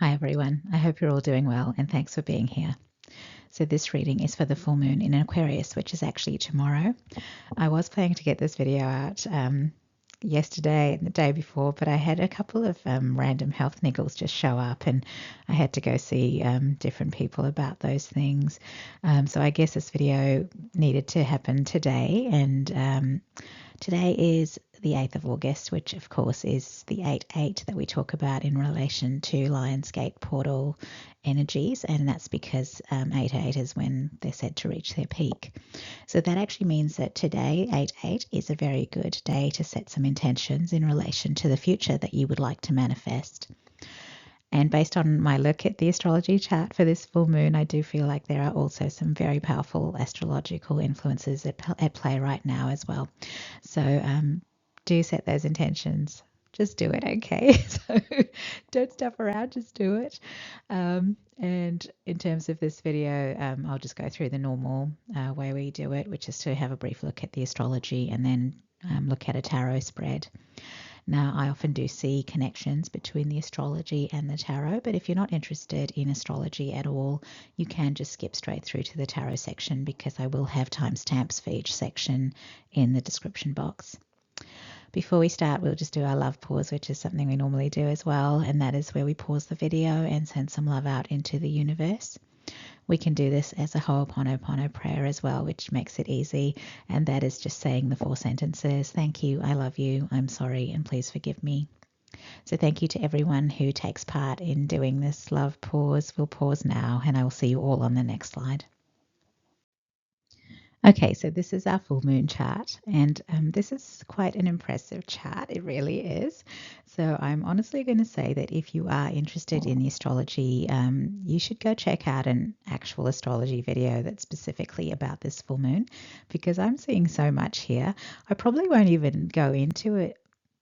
Hi everyone, I hope you're all doing well and thanks for being here. So this reading is for the full moon in Aquarius, which is actually tomorrow. I was planning to get this video out yesterday and the day before, but I had a couple of random health niggles just show up and I had to go see different people about those things. So I guess this video needed to happen today, and today is the 8th of August, which of course is the 8-8 that we talk about in relation to Lionsgate portal energies, and that's because 8-8 is when they're said to reach their peak. So that actually means that today, 8-8, is a very good day to set some intentions in relation to the future that you would like to manifest. And based on my look at the astrology chart for this full moon, I do feel like there are also some very powerful astrological influences at play right now as well. So do set those intentions. Just do it, okay? So don't stuff around, just do it. And in terms of this video, I'll just go through the normal way we do it, which is to have a brief look at the astrology and then look at a tarot spread. Now, I often do see connections between the astrology and the tarot, but if you're not interested in astrology at all, you can just skip straight through to the tarot section because I will have timestamps for each section in the description box. Before we start, we'll just do our love pause, which is something we normally do as well, and that is where we pause the video and send some love out into the universe. We can do this as a Ho'oponopono prayer as well, which makes it easy, and that is just saying the 4 sentences: thank you, I love you, I'm sorry, and please forgive me. So thank you to everyone who takes part in doing this love pause. We'll pause now, and I will see you all on the next slide. Okay, so this is our full moon chart, and this is quite an impressive chart. It really is. So I'm honestly going to say that if you are interested in the astrology, you should go check out an actual astrology video that's specifically about this full moon, because I'm seeing so much here. I probably won't even go into it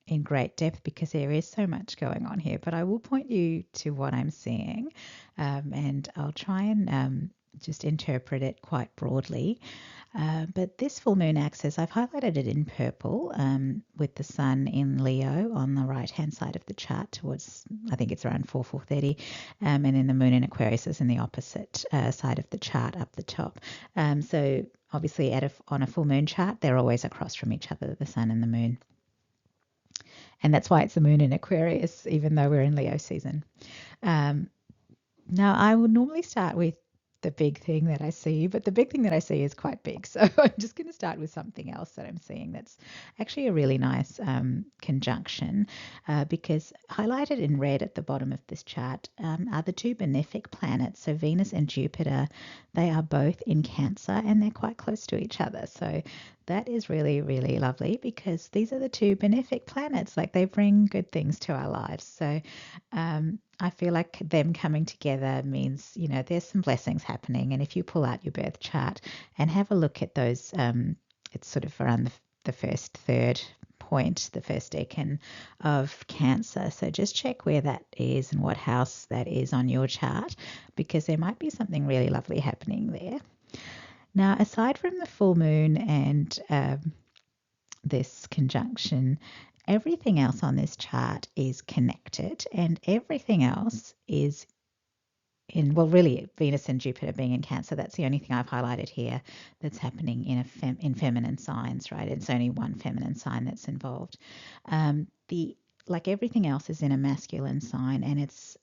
in great depth because there is so much going on here, but I will point you to what I'm seeing, and I'll try and just interpret it quite broadly. But this full moon axis, I've highlighted it in purple with the sun in Leo on the right-hand side of the chart towards, I think it's around 4:30, and then the moon in Aquarius is in the opposite side of the chart up the top. So obviously on a full moon chart, they're always across from each other, the sun and the moon. And that's why it's the moon in Aquarius, even though we're in Leo season. Now, I would normally start with the big thing that I see, but the big thing that I see is quite big. So I'm just going to start with something else that I'm seeing that's actually a really nice conjunction, because highlighted in red at the bottom of this chart are the 2 benefic planets. So Venus and Jupiter, they are both in Cancer and they're quite close to each other. So that is really, really lovely because these are the 2 benefic planets. Like, they bring good things to our lives. So I feel like them coming together means, there's some blessings happening. And if you pull out your birth chart and have a look at those, it's sort of around the first third point, the first decan of Cancer. So just check where that is and what house that is on your chart, because there might be something really lovely happening there. Now, aside from the full moon and this conjunction, everything else on this chart is connected, and everything else is really, Venus and Jupiter being in Cancer, that's the only thing I've highlighted here that's happening in feminine signs, right? It's only one feminine sign that's involved. Like everything else is in a masculine sign, and it's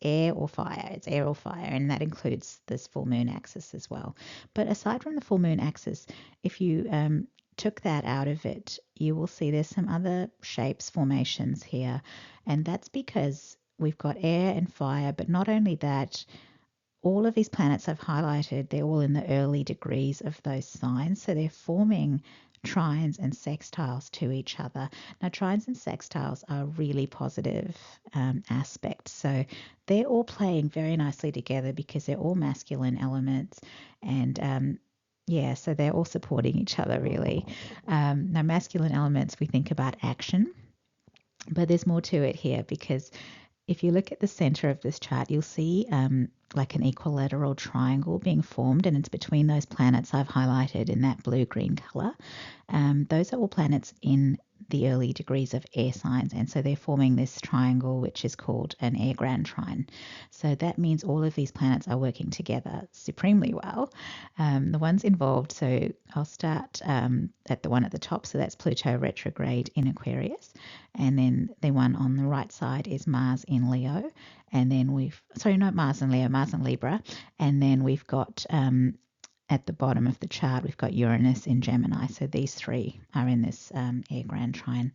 air or fire. It's air or fire, and that includes this full moon axis as well. But aside from the full moon axis, if you took that out of it, you will see there's some other shapes, formations here, and that's because we've got air and fire. But not only that, all of these planets I've highlighted, they're all in the early degrees of those signs, so they're forming trines and sextiles to each other. Now, trines and sextiles are really positive aspects, so they're all playing very nicely together because they're all masculine elements, and so they're all supporting each other, really. Now, masculine elements, we think about action, but there's more to it here, because if you look at the center of this chart, you'll see like an equilateral triangle being formed, and it's between those planets I've highlighted in that blue-green color. Those are all planets in the early degrees of air signs, and so they're forming this triangle which is called an air grand trine. So that means all of these planets are working together supremely well. The ones involved, so I'll start at the one at the top, so that's Pluto retrograde in Aquarius, and then the one on the right side is Mars in Leo, and then not Mars in Leo, Mars in Libra, and then we've got at the bottom of the chart, we've got Uranus in Gemini. So these three are in this air grand trine.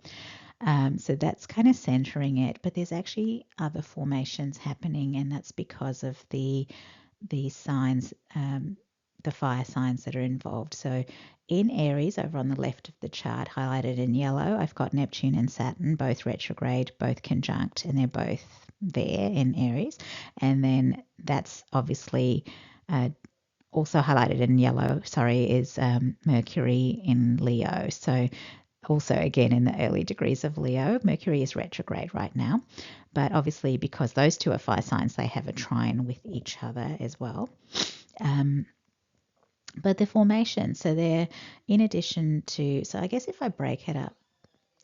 So that's kind of centering it, but there's actually other formations happening, and that's because of the signs, the fire signs that are involved. So in Aries, over on the left of the chart, highlighted in yellow, I've got Neptune and Saturn, both retrograde, both conjunct, and they're both there in Aries. And then that's obviously also highlighted in yellow, is Mercury in Leo. So also again in the early degrees of Leo, Mercury is retrograde right now. But obviously because those two are fire signs, they have a trine with each other as well. But the formation, so they're in addition to, so I guess if I break it up,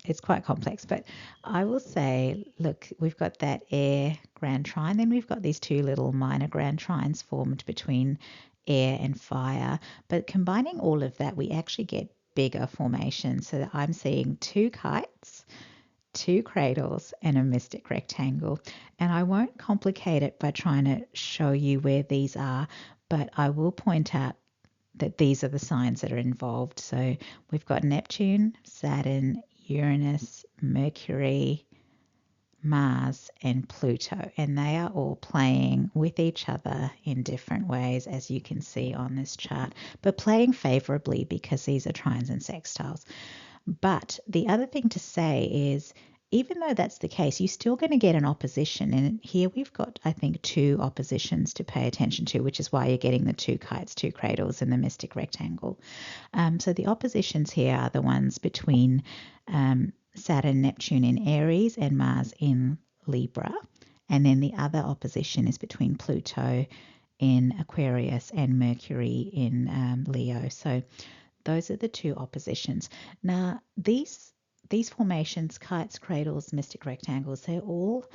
it's quite complex, but I will say, look, we've got that air grand trine, then we've got these two little minor grand trines formed between air and fire, but combining all of that, we actually get bigger formations. So I'm seeing two kites, two cradles, and a mystic rectangle. And I won't complicate it by trying to show you where these are, but I will point out that these are the signs that are involved. So we've got Neptune, Saturn, Uranus, Mercury, Mars, and Pluto, and they are all playing with each other in different ways, as you can see on this chart, but playing favorably because these are trines and sextiles. But the other thing to say is, even though that's the case, you're still going to get an opposition. And here we've got, I think, two oppositions to pay attention to, which is why you're getting the two kites, two cradles, and the mystic rectangle. So the oppositions here are the ones between Saturn, Neptune in Aries, and Mars in Libra. And then the other opposition is between Pluto in Aquarius and Mercury in Leo. So those are the two oppositions. Now, these formations, kites, cradles, mystic rectangles, they're all,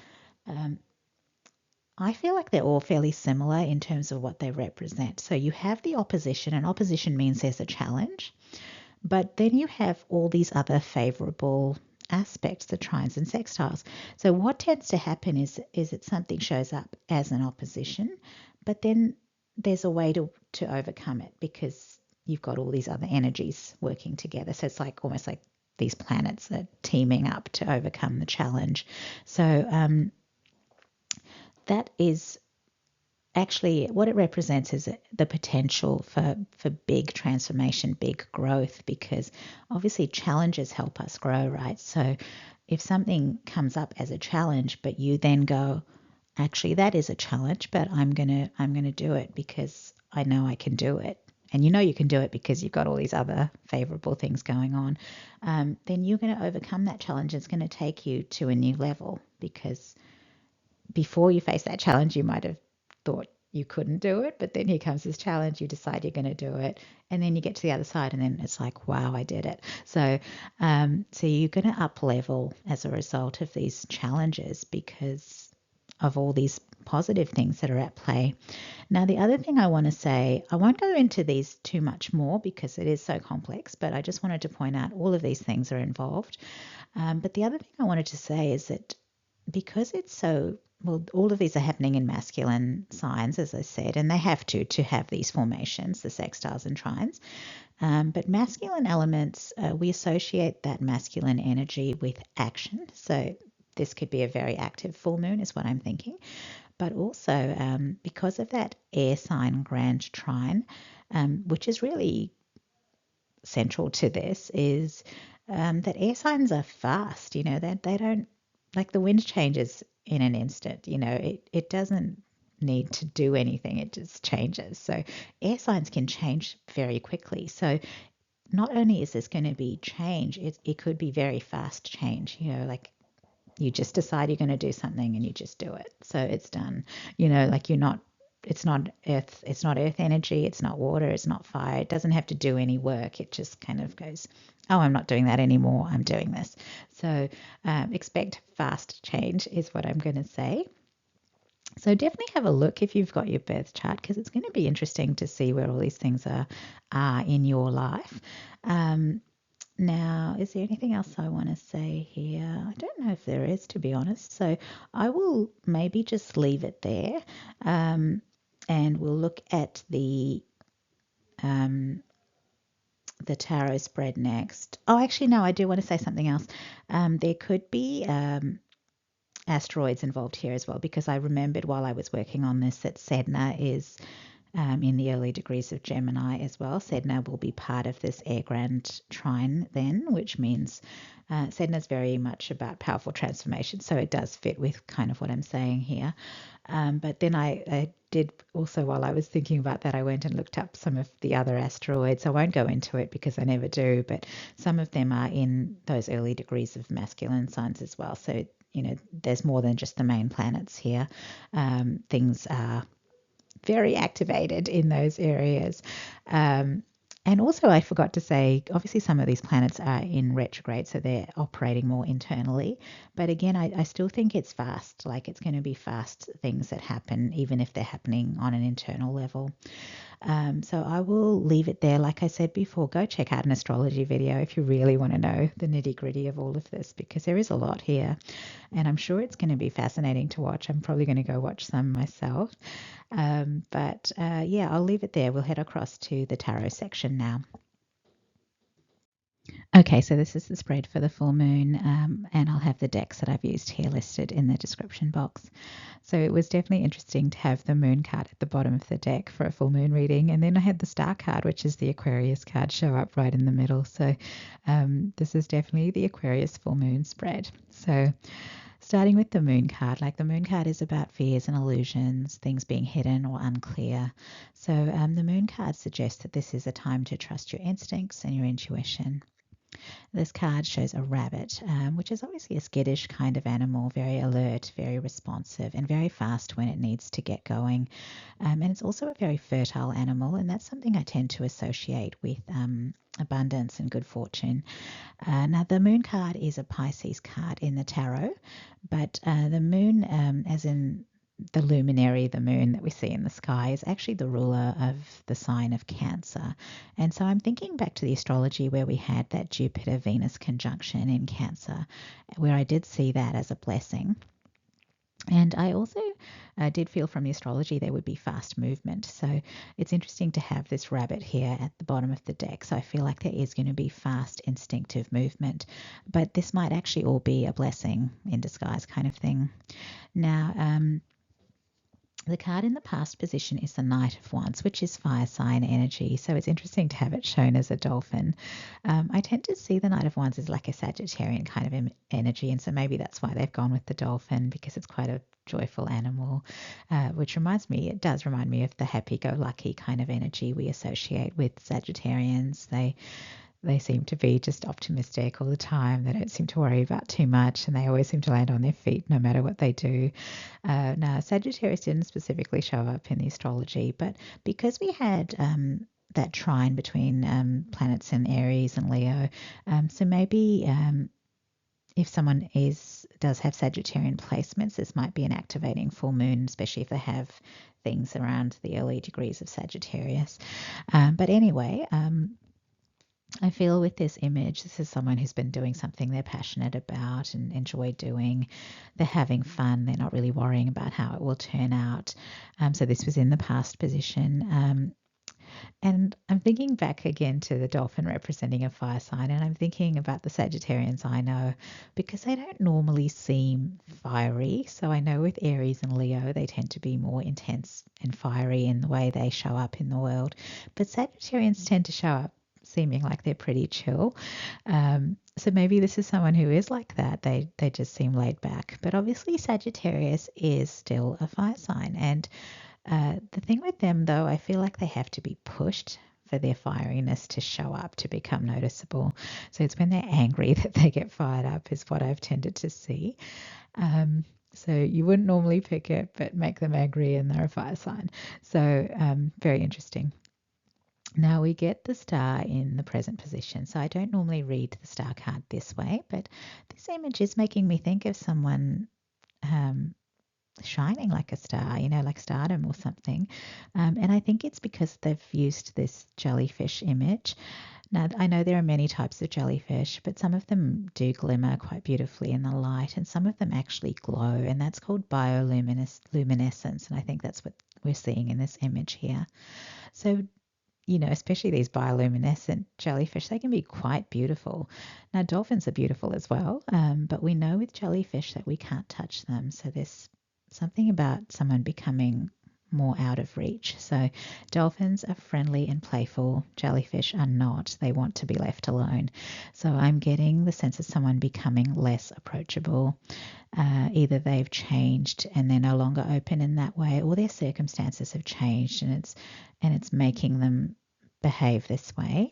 I feel like they're all fairly similar in terms of what they represent. So you have the opposition, and opposition means there's a challenge, but then you have all these other favorable aspects, the trines and sextiles. So what tends to happen is that something shows up as an opposition, but then there's a way to overcome it because you've got all these other energies working together. So it's like almost like these planets are teaming up to overcome the challenge. So that is actually what it represents is the potential for big transformation, big growth, because obviously challenges help us grow, right? So if something comes up as a challenge, but you then go, actually that is a challenge, but I'm gonna do it because I know I can do it. And you know you can do it because you've got all these other favorable things going on, then you're going to overcome that challenge. It's going to take you to a new level, because before you face that challenge, you might have thought you couldn't do it, but then here comes this challenge, you decide you're going to do it, and then you get to the other side, and then it's like, wow, I did it. So you're going to up level as a result of these challenges because of all these positive things that are at play. Now, the other thing I want to say, I won't go into these too much more because it is so complex, but I just wanted to point out all of these things are involved. But the other thing I wanted to say is that because it's so, well, all of these are happening in masculine signs, as I said, and they have to have these formations, the sextiles and trines. But masculine elements, we associate that masculine energy with action. So this could be a very active full moon is what I'm thinking. But also because of that air sign grand trine, which is really central to this, is that air signs are fast, that they don't, like the wind changes in an instant, it doesn't need to do anything, it just changes. So air signs can change very quickly. So not only is this going to be change, it could be very fast change, like you just decide you're going to do something and you just do it. So it's done, like you're not earth energy, it's not water, it's not fire. It doesn't have to do any work. It just kind of goes, oh, I'm not doing that anymore, I'm doing this. So expect fast change is what I'm going to say. So definitely have a look if you've got your birth chart, because it's going to be interesting to see where all these things are in your life. Now, is there anything else I want to say here? I don't know if there is, to be honest. So I will maybe just leave it there, and we'll look at the tarot spread next. Oh, actually, no, I do want to say something else. There could be asteroids involved here as well, because I remembered while I was working on this that Sedna is in the early degrees of Gemini as well. Sedna will be part of this air grand trine then, which means Sedna is very much about powerful transformation. So it does fit with kind of what I'm saying here. But then I did also, while I was thinking about that, I went and looked up some of the other asteroids. I won't go into it because I never do, but some of them are in those early degrees of masculine signs as well. So, there's more than just the main planets here. Things are very activated in those areas. And also, I forgot to say, obviously, some of these planets are in retrograde, so they're operating more internally. But again, I still think it's fast. Like, it's going to be fast things that happen, even if they're happening on an internal level. So I will leave it there. Like I said before, go check out an astrology video if you really want to know the nitty gritty of all of this, because there is a lot here. And I'm sure it's going to be fascinating to watch. I'm probably going to go watch some myself. But yeah, I'll leave it there. We'll head across to the tarot section now. Okay, so this is the spread for the full moon, and I'll have the decks that I've used here listed in the description box. So it was definitely interesting to have the moon card at the bottom of the deck for a full moon reading, and then I had the star card, which is the Aquarius card, show up right in the middle. So this is definitely the Aquarius full moon spread. So starting with the moon card, like the moon card is about fears and illusions, things being hidden or unclear. So the moon card suggests that this is a time to trust your instincts and your intuition. This card shows a rabbit, which is obviously a skittish kind of animal, very alert, very responsive, and very fast when it needs to get going. And it's also a very fertile animal, and that's something I tend to associate with abundance and good fortune. Now, the moon card is a Pisces card in the tarot, but the moon, as in the luminary, the moon that we see in the sky, is actually the ruler of the sign of Cancer. And so I'm thinking back to the astrology where we had that Jupiter-Venus conjunction in Cancer, where I did see that as a blessing. And I also did feel from the astrology there would be fast movement. So it's interesting to have this rabbit here at the bottom of the deck. So I feel like there is going to be fast, instinctive movement. But this might actually all be a blessing in disguise kind of thing. Now, the card in the past position is the Knight of Wands, which is fire sign energy. So it's interesting to have it shown as a dolphin. I tend to see the Knight of Wands as like a Sagittarian kind of energy. And so maybe that's why they've gone with the dolphin, because it's quite a joyful animal, which it does remind me of the happy-go-lucky kind of energy we associate with Sagittarians. They seem to be just optimistic all the time. They don't seem to worry about too much, and they always seem to land on their feet no matter what they do. Now, Sagittarius didn't specifically show up in the astrology, but because we had that trine between planets in Aries and Leo, so maybe if someone does have Sagittarian placements, this might be an activating full moon, especially if they have things around the early degrees of Sagittarius. But anyway, I feel with this image, this is someone who's been doing something they're passionate about and enjoy doing. They're having fun. They're not really worrying about how it will turn out. So this was in the past position. And I'm thinking back again to the dolphin representing a fire sign, and I'm thinking about the Sagittarians I know, because they don't normally seem fiery. So I know with Aries and Leo, they tend to be more intense and fiery in the way they show up in the world. But Sagittarians tend to show up seeming like they're pretty chill. So maybe this is someone who is like that. They just seem laid back. But obviously Sagittarius is still a fire sign. And the thing with them, though, I feel like they have to be pushed for their fieriness to show up, to become noticeable. So it's when they're angry that they get fired up is what I've tended to see. So you wouldn't normally pick it, but make them angry and they're a fire sign. So very interesting. Now we get the star in the present position. So I don't normally read the star card this way, but this image is making me think of someone um, shining like a star, like stardom or something. And I think it's because they've used this jellyfish image. Now, I know there are many types of jellyfish, but some of them do glimmer quite beautifully in the light, and some of them actually glow, and that's called bioluminescence. And I think that's what we're seeing in this image here. So, especially these bioluminescent jellyfish, they can be quite beautiful. Now, dolphins are beautiful as well, but we know with jellyfish that we can't touch them. So there's something about someone becoming more out of reach. So dolphins are friendly and playful. Jellyfish are not. They want to be left alone. So I'm getting the sense of someone becoming less approachable. Either they've changed and they're no longer open in that way, or their circumstances have changed and it's making them behave this way.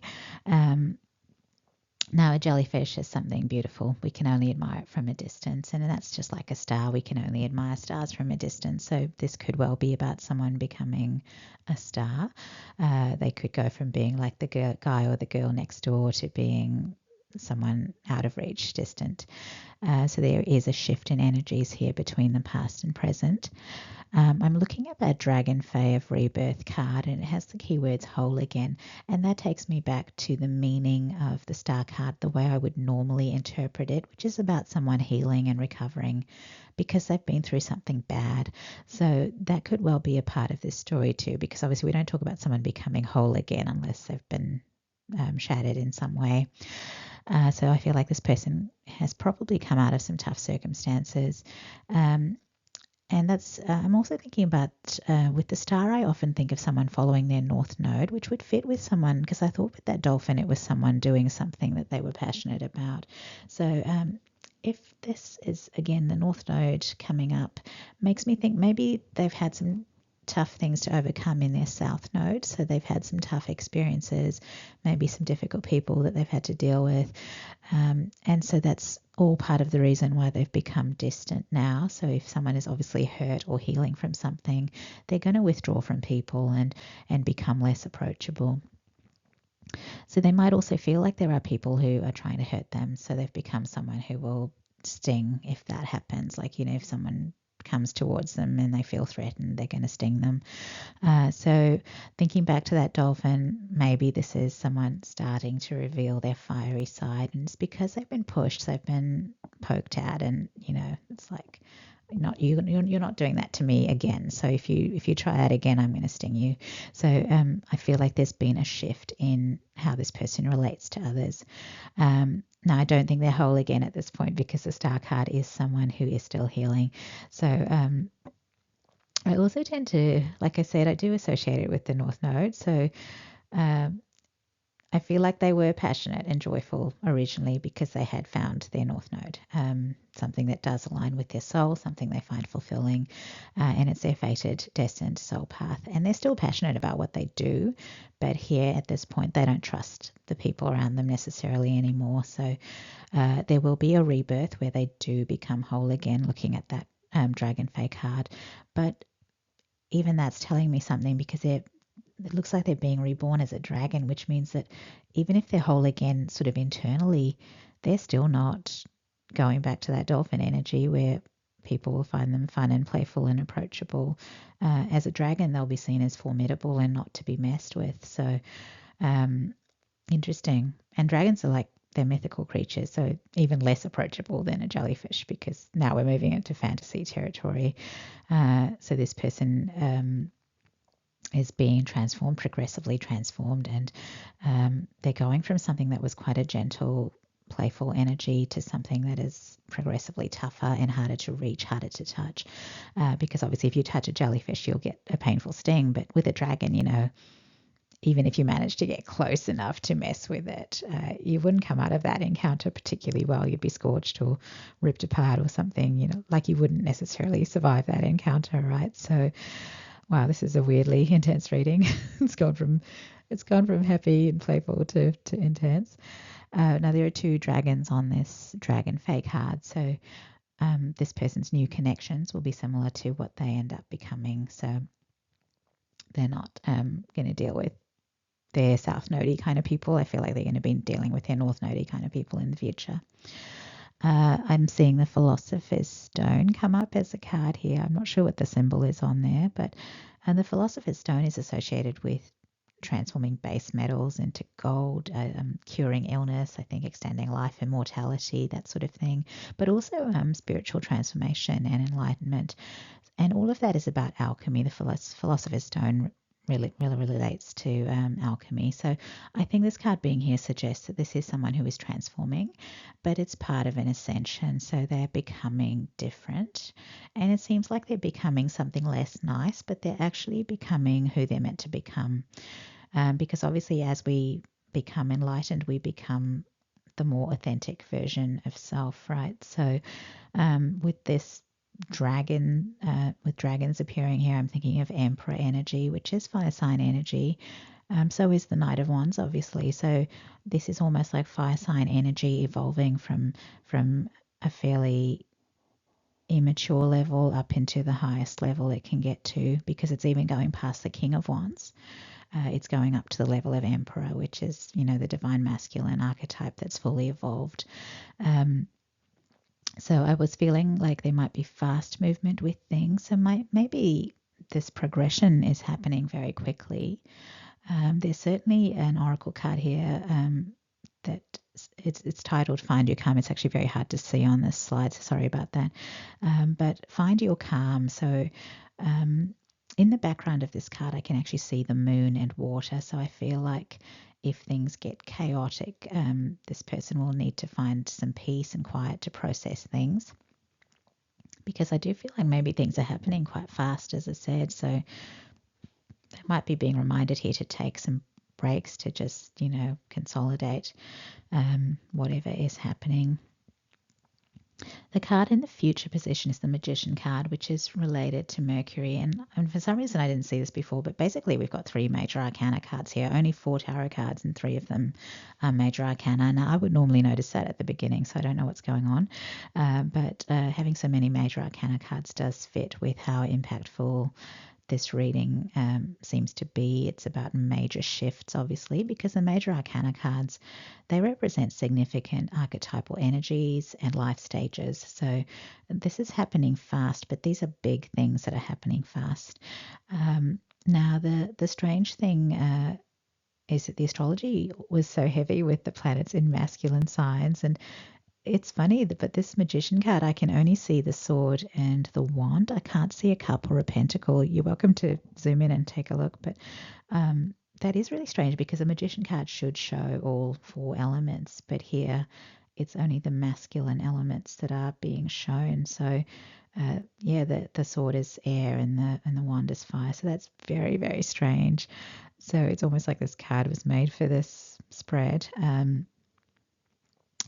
Now, a jellyfish is something beautiful. We can only admire it from a distance, and that's just like a star. We can only admire stars from a distance. So this could well be about someone becoming a star. They could go from being like the guy or the girl next door to being someone out of reach, distant. So there is a shift in energies here between the past and present. I'm looking at that Dragonfae of Rebirth card, and it has the keywords whole again. And that takes me back to the meaning of the star card, the way I would normally interpret it, which is about someone healing and recovering because they've been through something bad. So that could well be a part of this story too, because obviously we don't talk about someone becoming whole again unless they've been shattered in some way. So I feel like this person has probably come out of some tough circumstances. And that's, I'm also thinking about with the star, I often think of someone following their north node, which would fit with someone, because I thought with that dolphin, it was someone doing something that they were passionate about. So if this is, again, the north node coming up, makes me think maybe they've had some tough things to overcome in their south node. So they've had some tough experiences, maybe some difficult people that they've had to deal with. And so that's all part of the reason why they've become distant now. So if someone is obviously hurt or healing from something, they're going to withdraw from people and become less approachable. So they might also feel like there are people who are trying to hurt them. So they've become someone who will sting if that happens. Like, if someone comes towards them and they feel threatened, they're going to sting them. So thinking back to that dolphin, maybe this is someone starting to reveal their fiery side, and it's because they've been pushed, they've been poked at, and it's like, you're not doing that to me again. So if you try that again, I'm going to sting you. So I feel like there's been a shift in how this person relates to others. Now, I don't think they're whole again at this point because the star card is someone who is still healing. So I also tend to, like I said, I do associate it with the North Node. So I feel like they were passionate and joyful originally because they had found their North Node, something that does align with their soul, something they find fulfilling, and it's their fated, destined soul path. And they're still passionate about what they do, but here at this point, they don't trust the people around them necessarily anymore. So there will be a rebirth where they do become whole again, looking at that Dragonfae card. But even that's telling me something because it looks like they're being reborn as a dragon, which means that even if they're whole again sort of internally, they're still not going back to that dolphin energy where people will find them fun and playful and approachable. As a dragon, they'll be seen as formidable and not to be messed with. So interesting. And dragons are like, they're mythical creatures, so even less approachable than a jellyfish because now we're moving into fantasy territory. So this person is being transformed, progressively transformed, and they're going from something that was quite a gentle, playful energy to something that is progressively tougher and harder to reach, harder to touch. Because obviously if you touch a jellyfish, you'll get a painful sting, but with a dragon, even if you manage to get close enough to mess with it, you wouldn't come out of that encounter particularly well. You'd be scorched or ripped apart or something, like you wouldn't necessarily survive that encounter, right? So wow, this is a weirdly intense reading. It's gone from happy and playful to intense. Now there are two dragons on this Dragonfae card. So this person's new connections will be similar to what they end up becoming. So they're not going to deal with their South Nodey kind of people. I feel like they're going to be dealing with their North Nodey kind of people in the future. I'm seeing the Philosopher's Stone come up as a card here. I'm not sure what the symbol is on there, but the Philosopher's Stone is associated with transforming base metals into gold, curing illness, I think extending life, immortality, that sort of thing, but also spiritual transformation and enlightenment. And all of that is about alchemy. The Philosopher's Stone really relates to alchemy. So I think this card being here suggests that this is someone who is transforming, but it's part of an ascension. So they're becoming different. And it seems like they're becoming something less nice, but they're actually becoming who they're meant to become. Because obviously as we become enlightened, we become the more authentic version of self, right? So with this dragon, with dragons appearing here, I'm thinking of Emperor energy, which is fire sign energy. So is the Knight of Wands, obviously. So this is almost like fire sign energy evolving from a fairly immature level up into the highest level it can get to, because it's even going past the King of Wands. It's going up to the level of Emperor, which is, the divine masculine archetype that's fully evolved. So I was feeling like there might be fast movement with things. So maybe this progression is happening very quickly. There's certainly an oracle card here that it's titled Find Your Calm. It's actually very hard to see on this slide, so sorry about that. But Find Your Calm. So in the background of this card, I can actually see the moon and water. So I feel like if things get chaotic, this person will need to find some peace and quiet to process things. Because I do feel like maybe things are happening quite fast, as I said. So they might be being reminded here to take some breaks to just, consolidate whatever is happening. The card in the future position is the Magician card, which is related to Mercury. And for some reason, I didn't see this before, but basically we've got 3 major arcana cards here, only 4 tarot cards, and 3 of them are major arcana. Now, I would normally notice that at the beginning, so I don't know what's going on. But having so many major arcana cards does fit with how impactful this reading seems to be. It's about major shifts, obviously, because the major arcana cards, they represent significant archetypal energies and life stages. So this is happening fast, but these are big things that are happening fast. Now, the strange thing is that the astrology was so heavy with the planets in masculine signs, and it's funny, but this Magician card, I can only see the sword and the wand. I can't see a cup or a pentacle. You're welcome to zoom in and take a look. But that is really strange, because a Magician card should show all 4 elements. But here it's only the masculine elements that are being shown. So the sword is air and the wand is fire. So that's very, very strange. So it's almost like this card was made for this spread.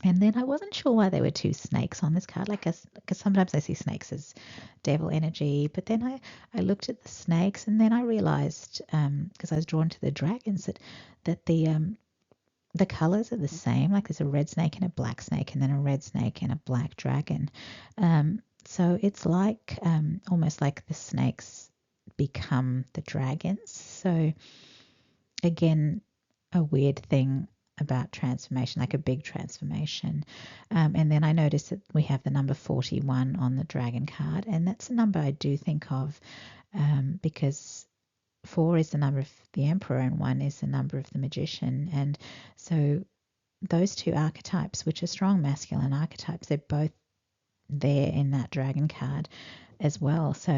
And then I wasn't sure why there were 2 snakes on this card, because sometimes I see snakes as devil energy. But then I looked at the snakes, and then I realized, because I was drawn to the dragons, that the colors are the same. Like there's a red snake and a black snake, and then a red snake and a black dragon. So it's like almost like the snakes become the dragons. So again, a weird thing about transformation, like a big transformation. And then I noticed that we have the number 41 on the dragon card, and that's a number I do think of because 4 is the number of the emperor and 1 is the number of the magician. And so those 2 archetypes, which are strong masculine archetypes, they're both there in that dragon card as well. So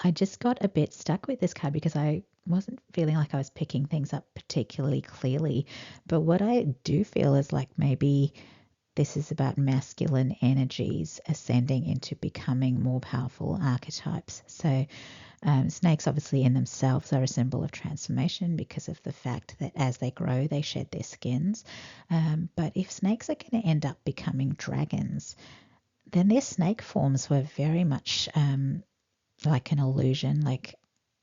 I just got a bit stuck with this card because I wasn't feeling like I was picking things up particularly clearly. But what I do feel is like maybe this is about masculine energies ascending into becoming more powerful archetypes. So snakes obviously in themselves are a symbol of transformation because of the fact that as they grow, they shed their skins. But if snakes are going to end up becoming dragons, then their snake forms were very much like an illusion,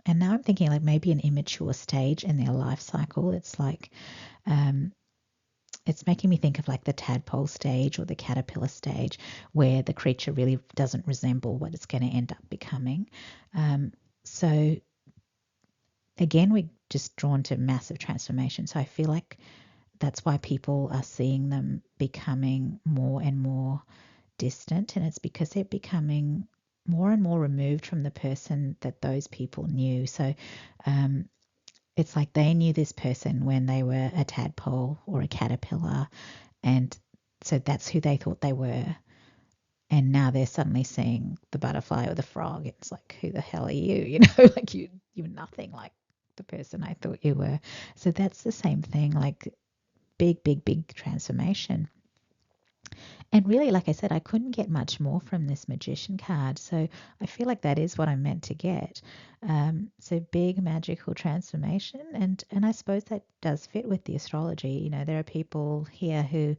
and now I'm thinking like maybe an immature stage in their life cycle. It's like it's making me think of like the tadpole stage or the caterpillar stage, where the creature really doesn't resemble what it's going to end up becoming. So again, we're just drawn to massive transformation. So I feel like that's why people are seeing them becoming more and more distant, and it's because they're becoming more and more removed from the person that those people knew. So it's like they knew this person when they were a tadpole or a caterpillar, and so that's who they thought they were. And now they're suddenly seeing the butterfly or the frog. It's like, who the hell are you? You know, like you're nothing like the person I thought you were. So that's the same thing, like big, big, big transformation. And really, like I said, I couldn't get much more from this magician card. So I feel like that is what I'm meant to get. So big magical transformation. And I suppose that does fit with the astrology. You know, there are people here who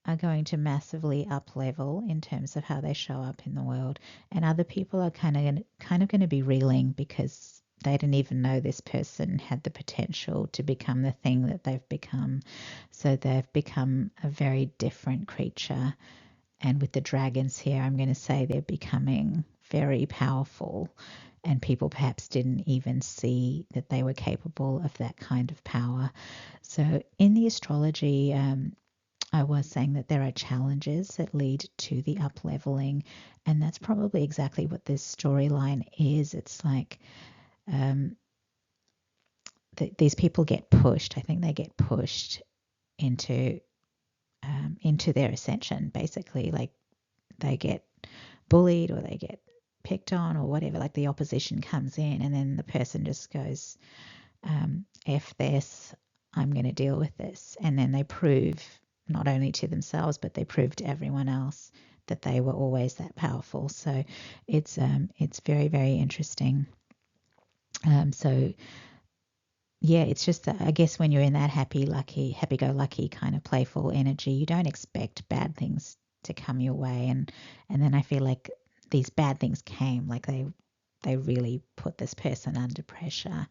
are going to massively up level in terms of how they show up in the world. And other people are kind of going to be reeling because they didn't even know this person had the potential to become the thing that they've become. So they've become a very different creature. And with the dragons here, I'm going to say they're becoming very powerful. And people perhaps didn't even see that they were capable of that kind of power. So in the astrology, I was saying that there are challenges that lead to the up leveling. And that's probably exactly what this storyline is. It's like these people get pushed. I think they get pushed into their ascension, basically. Like they get bullied or they get picked on or whatever. Like the opposition comes in, and then the person just goes, F this, I'm going to deal with this. And then they prove not only to themselves, but they prove to everyone else that they were always that powerful. So it's very, very interesting. So yeah, it's just that I guess when you're in that happy-go-lucky kind of playful energy, you don't expect bad things to come your way. And then I feel like these bad things came, like they really put this person under pressure,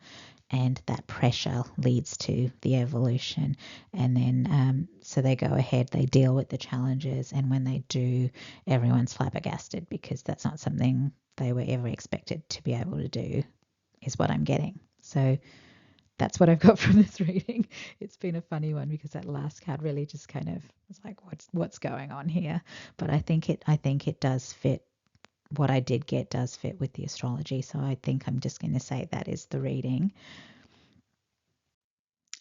and that pressure leads to the evolution. And then so they go ahead, they deal with the challenges, and when they do, everyone's flabbergasted because that's not something they were ever expected to be able to do, is what I'm getting. So that's what I've got from this reading. It's been a funny one because that last card really just kind of was like, what's going on here? But I think it does fit. What I did get does fit with the astrology. So I think I'm just going to say that is the reading.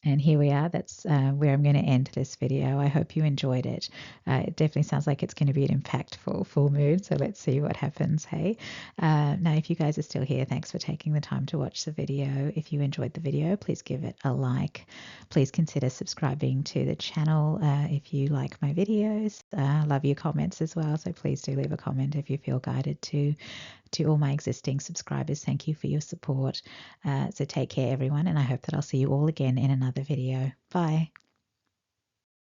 And here we are. That's where I'm going to end this video. I hope you enjoyed it. It definitely sounds like it's going to be an impactful full moon. So let's see what happens. Hey, now if you guys are still here, thanks for taking the time to watch the video. If you enjoyed the video, please give it a like. Please consider subscribing to the channel if you like my videos. Love your comments as well. So please do leave a comment if you feel guided to all my existing subscribers. Thank you for your support. So take care, everyone, and I hope that I'll see you all again in another video. Bye.